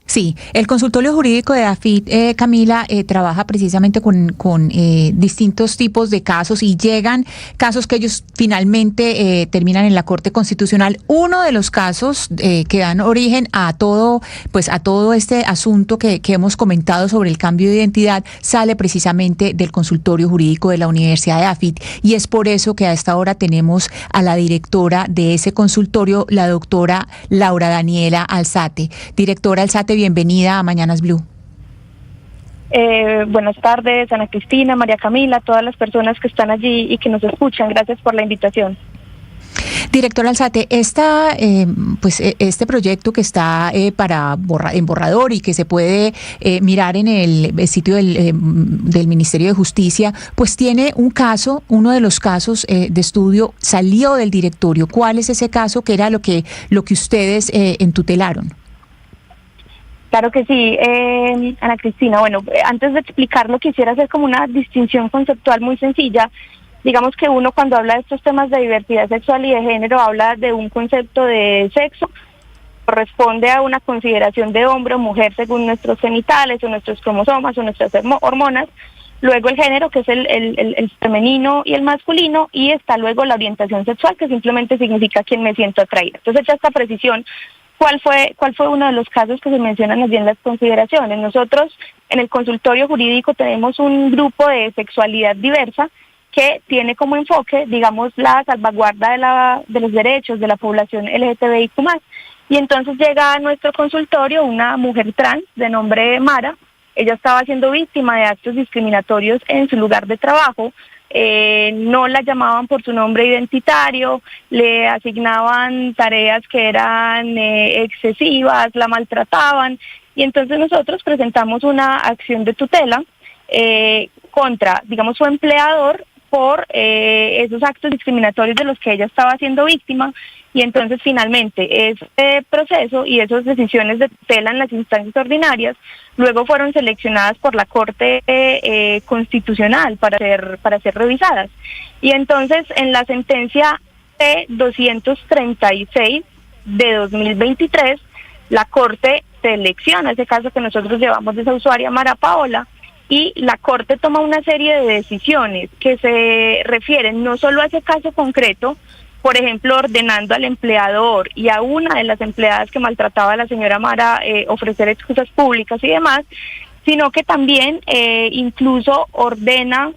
Sí, el consultorio jurídico de AFIT, Camila, trabaja precisamente con distintos tipos de casos y llegan casos que ellos finalmente terminan en la Corte Constitucional. Uno de los casos que dan origen a todo, pues a todo este asunto que hemos comentado sobre el cambio de identidad sale precisamente del consultorio jurídico de la Universidad de AFIT y es por eso que a esta hora tenemos a la directora de ese consultorio, la doctora Laura Daniela Alzate. Directora Alzate, bienvenida a Mañanas Blue. Buenas tardes, Ana Cristina, María Camila, todas las personas que están allí y que nos escuchan. Gracias por la invitación. Directora Alzate, este proyecto que está en borrador y que se puede mirar en el sitio del Ministerio de Justicia, pues tiene un caso, uno de los casos de estudio salió del directorio. ¿Cuál es ese caso? ¿Qué era lo que ustedes entutelaron? Claro que sí, Ana Cristina. Bueno, antes de explicarlo quisiera hacer como una distinción conceptual muy sencilla. Digamos que uno cuando habla de estos temas de diversidad sexual y de género habla de un concepto de sexo, corresponde a una consideración de hombre o mujer según nuestros genitales o nuestros cromosomas o nuestras hormonas. Luego el género, que es el femenino y el masculino, y está luego la orientación sexual, que simplemente significa quién me siento atraída. Entonces, hecha esta precisión, ¿cuál fue uno de los casos que se mencionan allí en las consideraciones? Nosotros en el consultorio jurídico tenemos un grupo de sexualidad diversa que tiene como enfoque, digamos, la salvaguarda de los derechos de la población LGTBIQ+. Y entonces llega a nuestro consultorio una mujer trans de nombre Mara. Ella estaba siendo víctima de actos discriminatorios en su lugar de trabajo. No la llamaban por su nombre identitario, le asignaban tareas que eran excesivas, la maltrataban, y entonces nosotros presentamos una acción de tutela contra, digamos, su empleador por esos actos discriminatorios de los que ella estaba siendo víctima. Y entonces finalmente este proceso y esas decisiones de tutela en las instancias ordinarias luego fueron seleccionadas por la Corte Constitucional para ser revisadas. Y entonces en la sentencia C-236 de 2023, la Corte selecciona ese caso que nosotros llevamos de esa usuaria Mara Paola, y la Corte toma una serie de decisiones que se refieren no solo a ese caso concreto, por ejemplo, ordenando al empleador y a una de las empleadas que maltrataba a la señora Mara ofrecer excusas públicas y demás, sino que también incluso ordena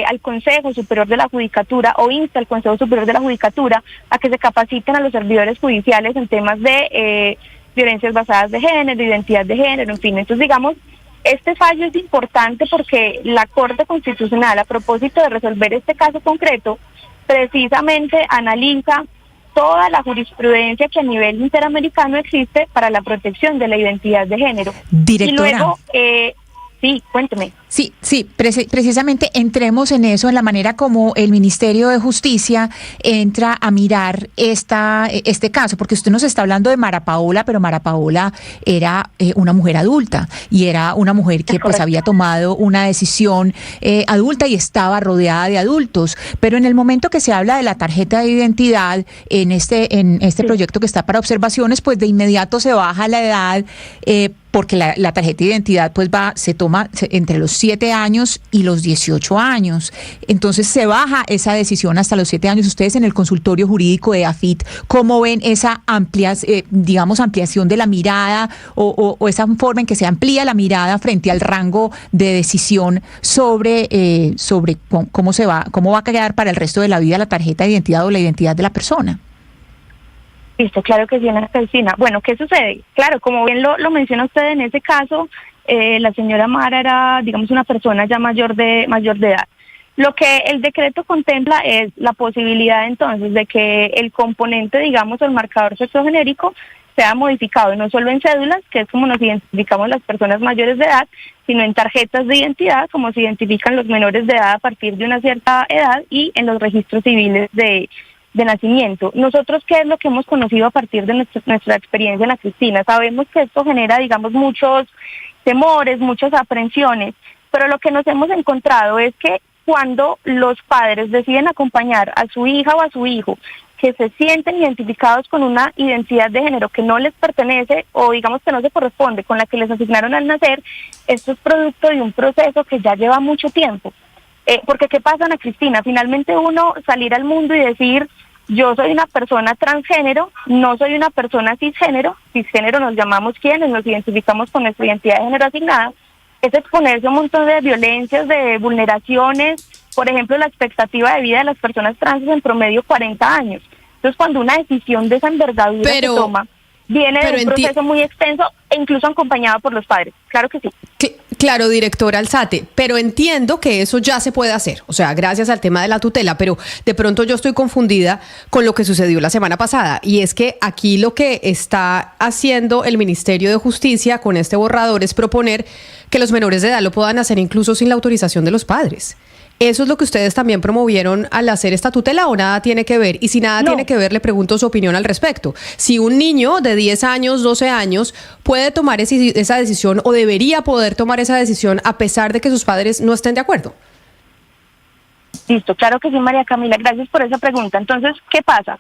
al Consejo Superior de la Judicatura o insta al Consejo Superior de la Judicatura a que se capaciten a los servidores judiciales en temas de violencias basadas de género, identidad de género, en fin. Entonces, digamos, este fallo es importante porque la Corte Constitucional, a propósito de resolver este caso concreto, precisamente analiza toda la jurisprudencia que a nivel interamericano existe para la protección de la identidad de género. Directora. Y luego, sí, cuénteme. Sí, precisamente entremos en eso, en la manera como el Ministerio de Justicia entra a mirar este caso, porque usted nos está hablando de Mara Paola, pero Mara Paola era una mujer adulta y era una mujer que pues había tomado una decisión adulta y estaba rodeada de adultos, pero en el momento que se habla de la tarjeta de identidad en este proyecto que está para observaciones, pues de inmediato se baja la edad, porque la tarjeta de identidad pues se toma entre los 7 años y los 18 años. Entonces se baja esa decisión hasta los 7 años. Ustedes en el consultorio jurídico de AFIT, ¿cómo ven esa ampliación de la mirada o esa forma en que se amplía la mirada frente al rango de decisión sobre cómo va a quedar para el resto de la vida la tarjeta de identidad o la identidad de la persona? Listo, claro que sí, Ana Cristina. Bueno, ¿qué sucede? Claro, como bien lo menciona usted, en ese caso, la señora Mara era, digamos, una persona ya mayor de edad. Lo que el decreto contempla es la posibilidad entonces de que el componente, digamos, el marcador sexogenérico sea modificado no solo en cédulas, que es como nos identificamos las personas mayores de edad, sino en tarjetas de identidad, como se identifican los menores de edad a partir de una cierta edad, y en los registros civiles de nacimiento. Nosotros, ¿qué es lo que hemos conocido a partir de nuestra experiencia, Ana Cristina? Sabemos que esto genera, digamos, muchos temores, muchas aprensiones, pero lo que nos hemos encontrado es que cuando los padres deciden acompañar a su hija o a su hijo que se sienten identificados con una identidad de género que no les pertenece o digamos que no se corresponde con la que les asignaron al nacer, esto es producto de un proceso que ya lleva mucho tiempo. Porque ¿qué pasa, Ana Cristina? Finalmente uno salir al mundo y decir, yo soy una persona transgénero, no soy una persona cisgénero nos llamamos quienes nos identificamos con nuestra identidad de género asignada, es exponerse a un montón de violencias, de vulneraciones. Por ejemplo, la expectativa de vida de las personas trans es en promedio 40 años. Entonces, cuando una decisión de esa envergadura se toma, viene de un proceso muy extenso e incluso acompañado por los padres. Claro que sí. Claro, directora Alzate, pero entiendo que eso ya se puede hacer, o sea, gracias al tema de la tutela, pero de pronto yo estoy confundida con lo que sucedió la semana pasada, y es que aquí lo que está haciendo el Ministerio de Justicia con este borrador es proponer que los menores de edad lo puedan hacer incluso sin la autorización de los padres. ¿Eso es lo que ustedes también promovieron al hacer esta tutela o nada tiene que ver? Y si nada tiene que ver, le pregunto su opinión al respecto. Si un niño de 10 años, 12 años puede tomar esa decisión o debería poder tomar esa decisión a pesar de que sus padres no estén de acuerdo. Listo, claro que sí, María Camila, gracias por esa pregunta. Entonces, ¿qué pasa?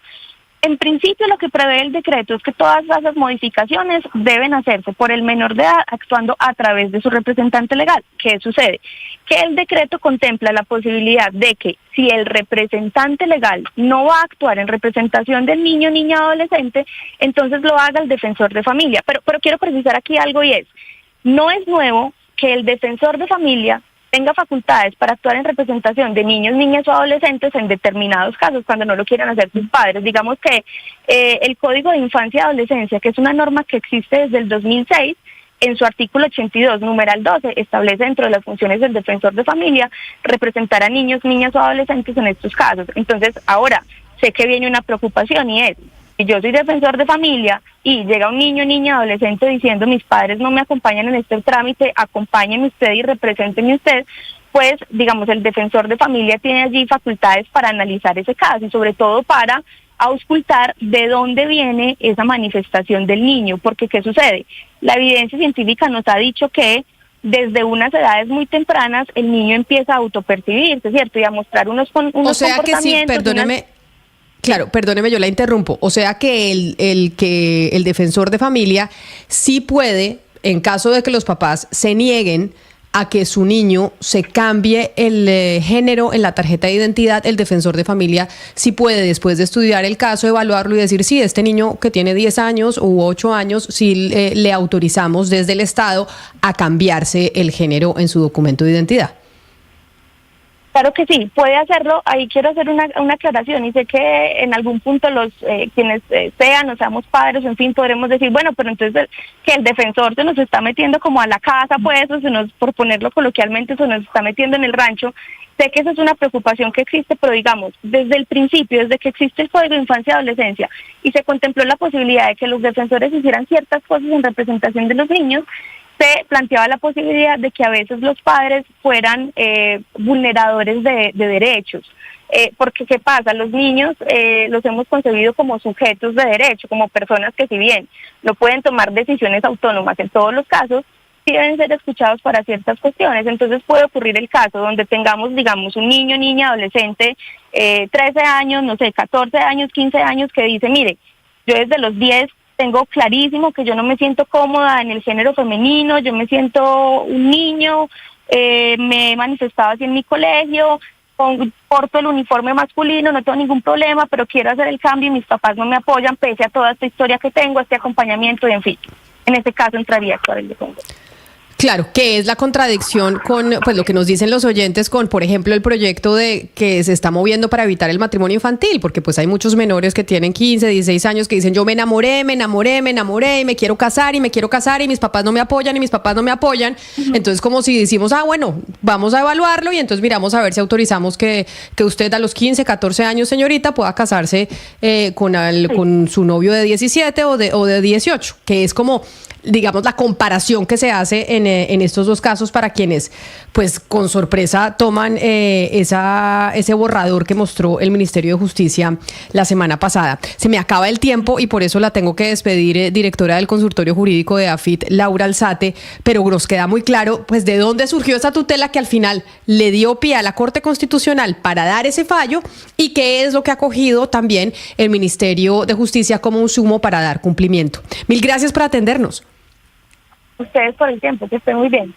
En principio, lo que prevé el decreto es que todas esas modificaciones deben hacerse por el menor de edad actuando a través de su representante legal. ¿Qué sucede? Que el decreto contempla la posibilidad de que si el representante legal no va a actuar en representación del niño, niña, adolescente, entonces lo haga el defensor de familia. Pero quiero precisar aquí algo y es, no es nuevo que el defensor de familia tenga facultades para actuar en representación de niños, niñas o adolescentes en determinados casos cuando no lo quieran hacer sus padres. Digamos que el Código de Infancia y Adolescencia, que es una norma que existe desde el 2006, en su artículo 82, numeral 12, establece dentro de las funciones del defensor de familia representar a niños, niñas o adolescentes en estos casos. Entonces, ahora sé que viene una preocupación y es, si yo soy defensor de familia y llega un niño, niña, adolescente diciendo mis padres no me acompañan en este trámite, acompáñeme usted y represénteme usted, pues digamos el defensor de familia tiene allí facultades para analizar ese caso y sobre todo para auscultar de dónde viene esa manifestación del niño, porque ¿qué sucede? La evidencia científica nos ha dicho que desde unas edades muy tempranas el niño empieza a autopercibirse, ¿cierto? Y a mostrar unos comportamientos. O sea que sí, perdóneme. Claro, perdóneme, yo la interrumpo. O sea que el defensor de familia sí puede, en caso de que los papás se nieguen a que su niño se cambie el género en la tarjeta de identidad, el defensor de familia sí puede, después de estudiar el caso, evaluarlo y decir, sí, este niño que tiene 10 años u 8 años, sí le autorizamos desde el Estado a cambiarse el género en su documento de identidad. Claro que sí, puede hacerlo. Ahí quiero hacer una aclaración y sé que en algún punto los quienes sean o seamos padres, en fin, podremos decir, bueno, pero entonces que el defensor se nos está metiendo como a la casa, pues, o se nos, por ponerlo coloquialmente, se nos está metiendo en el rancho. Sé que esa es una preocupación que existe, pero digamos, desde el principio, desde que existe el Código de Infancia y Adolescencia y se contempló la posibilidad de que los defensores hicieran ciertas cosas en representación de los niños, se planteaba la posibilidad de que a veces los padres fueran vulneradores de derechos. Porque ¿qué pasa? Los niños los hemos concebido como sujetos de derecho, como personas que si bien no pueden tomar decisiones autónomas en todos los casos, sí deben ser escuchados para ciertas cuestiones. Entonces puede ocurrir el caso donde tengamos, digamos, un niño, niña, adolescente, 13 años, no sé, 14 años, 15 años, que dice, mire, yo desde los 10 tengo clarísimo que yo no me siento cómoda en el género femenino, yo me siento un niño, me he manifestado así en mi colegio, porto el uniforme masculino, no tengo ningún problema, pero quiero hacer el cambio y mis papás no me apoyan pese a toda esta historia que tengo, este acompañamiento y en fin. En este caso entraría a actuar el defensor. Claro, que es la contradicción con pues lo que nos dicen los oyentes con, por ejemplo, el proyecto de que se está moviendo para evitar el matrimonio infantil, porque pues hay muchos menores que tienen 15, 16 años que dicen yo me enamoré y me quiero casar y mis papás no me apoyan y mis papás no me apoyan. Uh-huh. Entonces como si decimos, bueno, vamos a evaluarlo y entonces miramos a ver si autorizamos que usted a los 15, 14 años, señorita, pueda casarse con su novio de 17 o de 18, que es como digamos, la comparación que se hace en estos dos casos para quienes, pues, con sorpresa toman ese borrador que mostró el Ministerio de Justicia la semana pasada. Se me acaba el tiempo y por eso la tengo que despedir, directora del Consultorio Jurídico de AFIT, Laura Alzate, pero nos queda muy claro, pues, de dónde surgió esa tutela que al final le dio pie a la Corte Constitucional para dar ese fallo y qué es lo que ha cogido también el Ministerio de Justicia como un sumo para dar cumplimiento. Mil gracias por atendernos. Ustedes por el tiempo, que estén muy bien.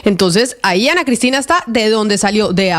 Entonces, ahí Ana Cristina está de dónde salió, de